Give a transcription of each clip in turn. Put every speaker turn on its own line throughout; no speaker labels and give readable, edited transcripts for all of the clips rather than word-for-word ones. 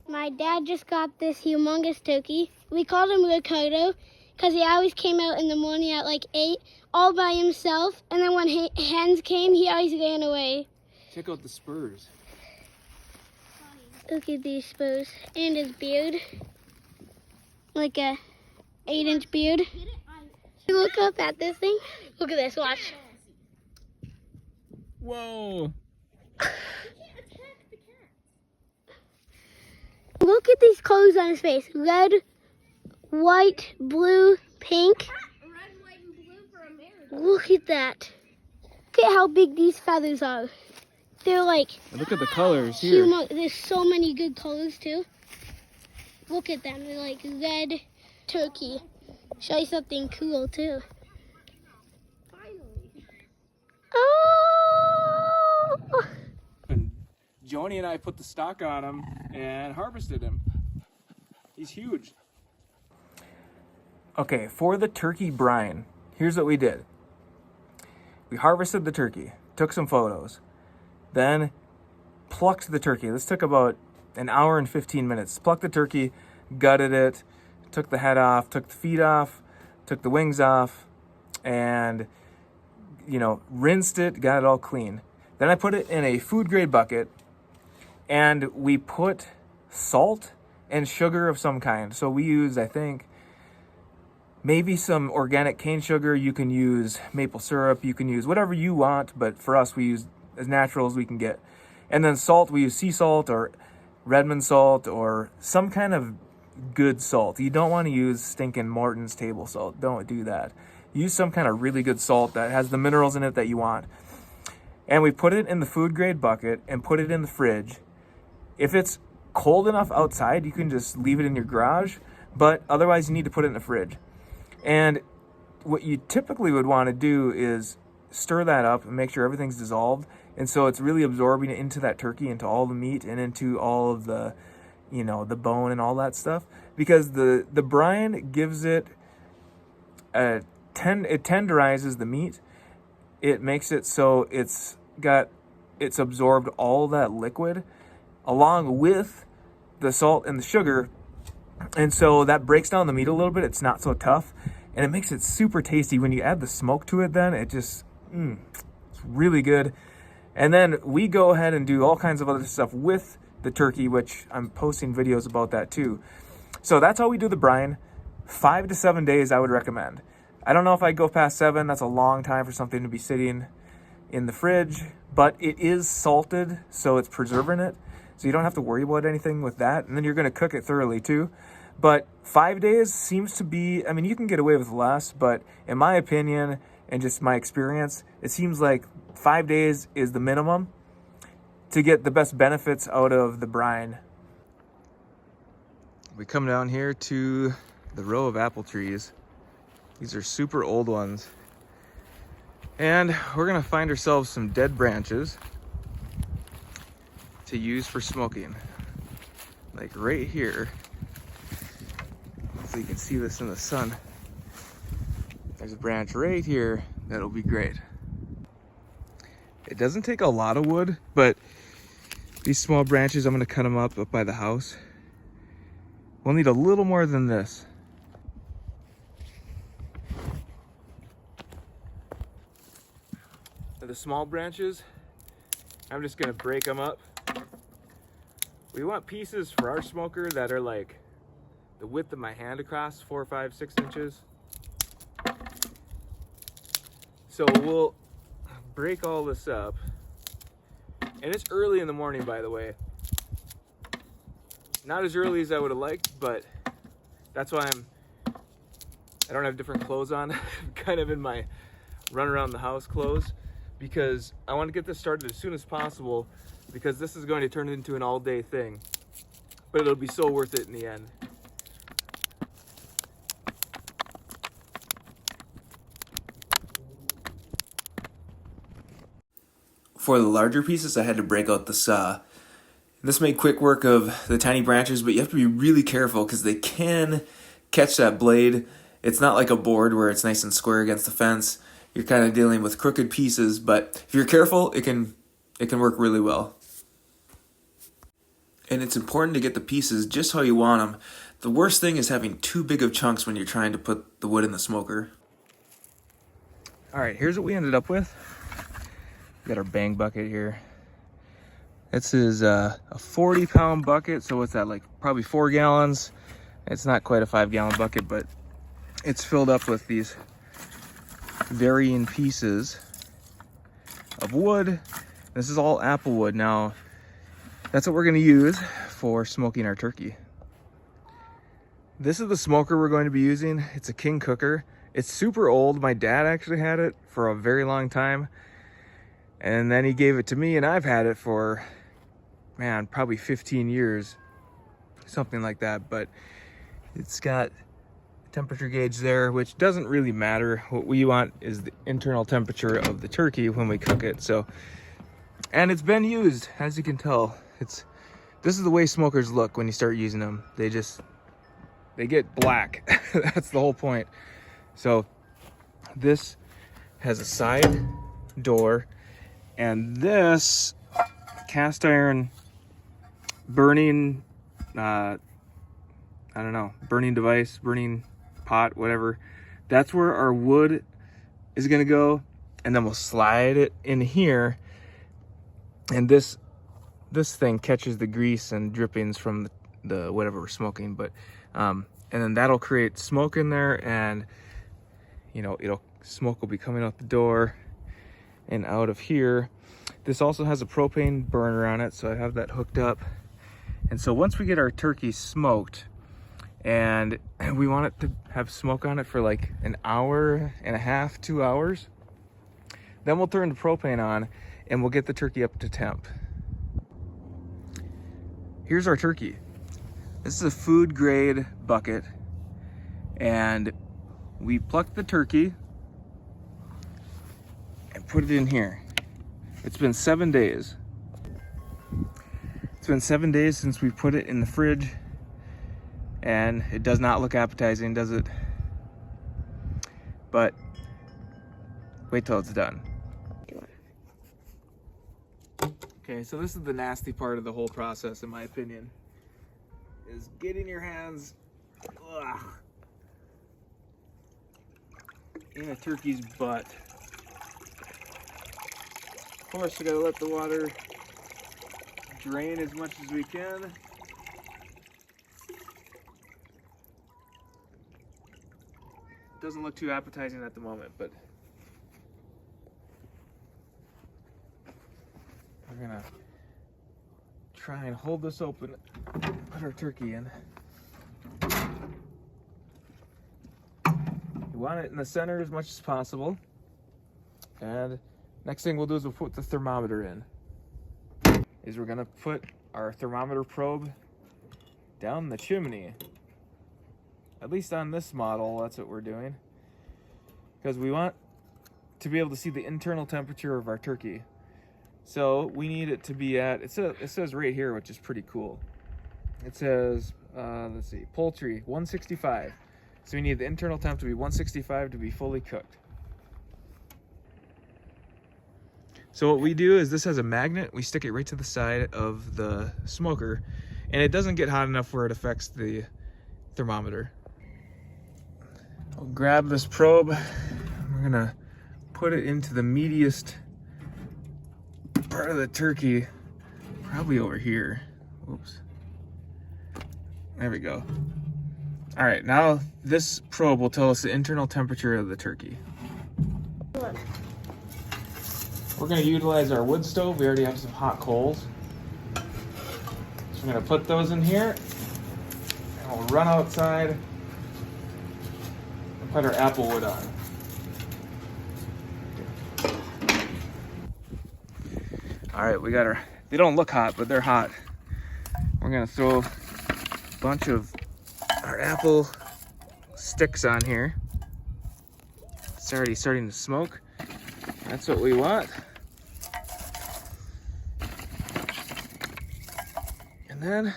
My dad just got this humongous turkey. We called him Ricardo because he always came out in the morning at like 8 all by himself. And then when hens came, he always ran away.
Check out the spurs.
Look at these spurs. And his beard. Like a 8-inch beard. Look up at this thing. Look at this, watch.
Whoa.
Look at these colors on his face. Red, white, blue, pink.
Red, white, and blue for America.
Look at that. Look at how big these feathers are. They're like
And look at the colors here.
There's so many good colors too. Look at them. They're like red turkey. Show you something cool too.
Finally.
Oh!
And Joni and I put the stock on him and harvested him. He's huge. Okay, for the turkey brine, here's what we did. We harvested the turkey, took some photos, then plucked the turkey. This took about an hour and 15 minutes. Plucked the turkey, gutted it, took the head off, took the feet off, took the wings off, and, rinsed it, got it all clean. Then I put it in a food grade bucket, and we put salt and sugar of some kind. So we use, I think, maybe some organic cane sugar. You can use maple syrup. You can use whatever you want, but for us, we use as natural as we can get. And then salt, we use sea salt or Redmond salt or some kind of good salt. You don't want to use stinking Morton's table salt. Don't do that. Use some kind of really good salt that has the minerals in it that you want. And we put it in the food grade bucket and put it in the fridge. If it's cold enough outside, you can just leave it in your garage, but otherwise you need to put it in the fridge. And what you typically would want to do is stir that up and make sure everything's dissolved. And so it's really absorbing it into that turkey, into all the meat and into all of the, the bone and all that stuff. Because the brine gives it it tenderizes the meat. It makes it so it's absorbed all that liquid along with the salt and the sugar. And so that breaks down the meat a little bit. It's not so tough. And it makes it super tasty. When you add the smoke to it, then it just, it's really good. And then we go ahead and do all kinds of other stuff with the turkey, which I'm posting videos about that too. So that's how we do the brine. 5 to 7 days I would recommend. I don't know if I'd go past 7. That's a long time for something to be sitting in the fridge, but it is salted, so it's preserving it. So you don't have to worry about anything with that. And then you're going to cook it thoroughly too. But 5 days seems to be, you can get away with less, but in my opinion and just my experience, it seems like 5 days is the minimum to get the best benefits out of the brine. We come down here to the row of apple trees. These are super old ones. And we're gonna find ourselves some dead branches to use for smoking. Like right here. So you can see this in the sun. There's a branch right here that'll be great. It doesn't take a lot of wood, but these small branches, I'm gonna cut them up by the house. We'll need a little more than this. The small branches, I'm just gonna break them up. We want pieces for our smoker that are like the width of my hand across, 4, 5, 6 inches. So we'll break all this up. And it's early in the morning, by the way. Not as early as I would have liked, but that's why I don't have different clothes on. I'm kind of in my run around the house clothes, because I want to get this started as soon as possible, because this is going to turn into an all-day thing. But it'll be so worth it in the end.
For the larger pieces, I had to break out the saw. This made quick work of the tiny branches, but you have to be really careful because they can catch that blade. It's not like a board where it's nice and square against the fence. You're kind of dealing with crooked pieces, but if you're careful, it can work really well. And it's important to get the pieces just how you want them. The worst thing is having too big of chunks when you're trying to put the wood in the smoker.
All right, here's what we ended up with. We got our bang bucket here. This is a 40-pound bucket, so what's that, like probably 4 gallons? It's not quite a 5-gallon bucket, but it's filled up with these varying pieces of wood. This is all apple wood. Now, that's what we're gonna use for smoking our turkey. This is the smoker we're going to be using. It's a King cooker. It's super old. My dad actually had it for a very long time. And then he gave it to me, and I've had it for, man, probably 15 years, something like that. But it's got a temperature gauge there, which doesn't really matter. What we want is the internal temperature of the turkey when we cook it. So, and it's been used, as you can tell. This is the way smokers look when you start using them. They get black. That's the whole point. So this has a side door, and this cast iron burning, I don't know, burning device, burning pot, whatever. That's where our wood is gonna go, and then we'll slide it in here, and this thing catches the grease and drippings from the whatever we're smoking. But and then that'll create smoke in there, and you know, smoke will be coming out the door and out of here. This also has a propane burner on it, so I have that hooked up. And so once we get our turkey smoked, and we want it to have smoke on it for like an hour and a half, 2 hours, then we'll turn the propane on and we'll get the turkey up to temp. Here's our turkey. This is a food grade bucket, and we plucked the turkey and put it in here. It's been 7 days. It's been 7 days since we put it in the fridge, and it does not look appetizing, does it? But wait till it's done. Okay, so this is the nasty part of the whole process, in my opinion, is getting your hands in a turkey's butt. Of course, we gotta let the water drain as much as we can. Doesn't look too appetizing at the moment, but we're gonna try and hold this open, put our turkey in. You want it in the center as much as possible. And next thing we'll do is we'll put the thermometer in. We're gonna put our thermometer probe down the chimney. At least on this model, that's what we're doing. Because we want to be able to see the internal temperature of our turkey. So we need it to be at, it says right here, which is pretty cool. It says, let's see, poultry, 165. So we need the internal temp to be 165 to be fully cooked. So what we do is, this has a magnet. We stick it right to the side of the smoker, and it doesn't get hot enough where it affects the thermometer. I'll grab this probe. We're gonna put it into the meatiest part of the turkey, probably over here. Oops. There we go. All right, now this probe will tell us the internal temperature of the turkey. We're gonna utilize our wood stove. We already have some hot coals. So we're gonna put those in here, and we'll run outside and put our apple wood on. All right, we got our, they don't look hot, but they're hot. We're gonna throw a bunch of our apple sticks on here. It's already starting to smoke. That's what we want. And then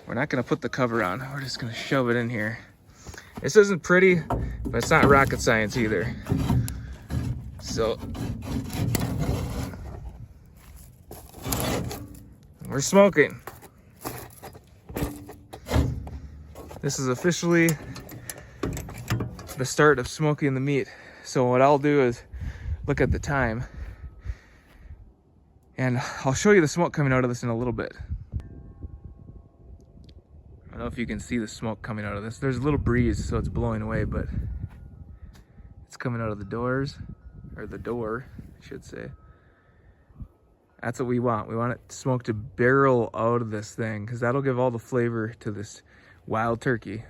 we're not gonna put the cover on. We're just gonna shove it in here. This isn't pretty, but it's not rocket science either. So we're we're smoking. This is officially the start of smoking the meat. So what I'll do is look at the time, and I'll show you the smoke coming out of this in a little bit. I don't know if you can see the smoke coming out of this. There's a little breeze, so it's blowing away, but it's coming out of the doors, or the door, I should say. That's what we want. We want it smoke to barrel out of this thing, because that'll give all the flavor to this wild turkey.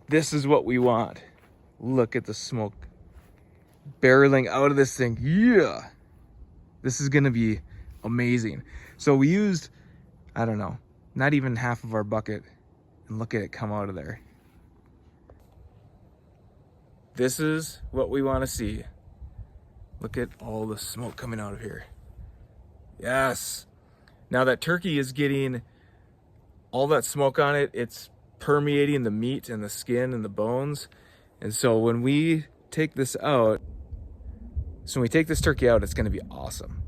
This is what we want. Look at the smoke barreling out of this thing. Yeah, this is gonna be amazing. So we used, I don't know, not even half of our bucket, and look at it come out of there. This is what we want to see. Look at all the smoke coming out of here. Yes. Now that turkey is getting all that smoke on it, it's permeating the meat and the skin and the bones. And so when we take this out, so when we take this turkey out, it's gonna be awesome.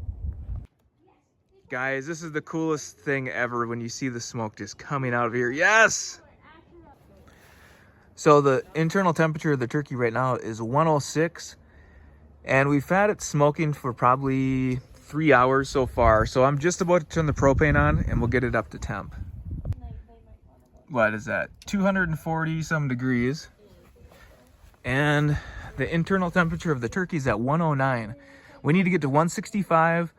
Guys, this is the coolest thing ever when you see the smoke just coming out of here. Yes! So the internal temperature of the turkey right now is 106, and we've had it smoking for probably 3 hours so far. So I'm just about to turn the propane on and we'll get it up to temp. What is that? 240 some degrees. And the internal temperature of the turkey is at 109. We need to get to 165.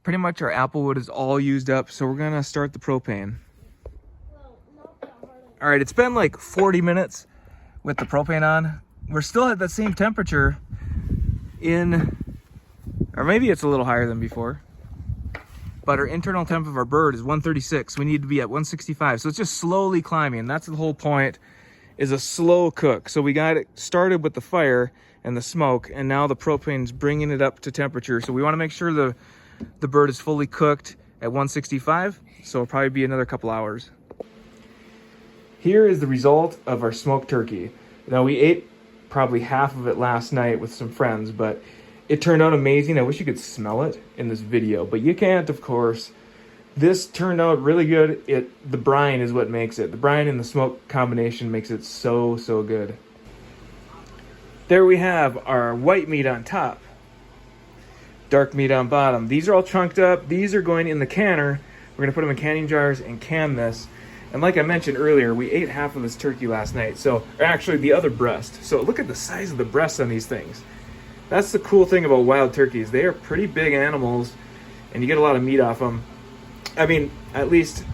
Pretty much our apple wood is all used up, so we're gonna start the propane. All right, it's been like 40 minutes with the propane on. We're still at that same temperature or maybe it's a little higher than before, but our internal temp of our bird is 136. We need to be at 165, so it's just slowly climbing. That's the whole point, is a slow cook. So we got it started with the fire and the smoke, and now the propane's bringing it up to temperature. So we want to make sure the bird is fully cooked at 165, so it'll probably be another couple hours. Here is the result of our smoked turkey. Now we ate probably half of it last night with some friends, but it turned out amazing. I wish you could smell it in this video, but you can't, of course. This turned out really good. The brine is what makes it. The brine and the smoke combination makes it so, so good. There we have our white meat on top, dark meat on bottom. These are all chunked up. These are going in the canner. We're gonna put them in canning jars and can this. And like I mentioned earlier, we ate half of this turkey last night. So, or actually the other breast. So look at the size of the breasts on these things. That's the cool thing about wild turkeys. They are pretty big animals and you get a lot of meat off them. I mean, at least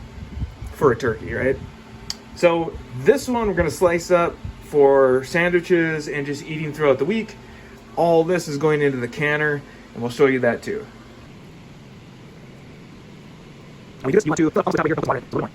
for a turkey, right? So this one we're gonna slice up for sandwiches and just eating throughout the week. All this is going into the canner, and we'll show you that too. You want to also top here,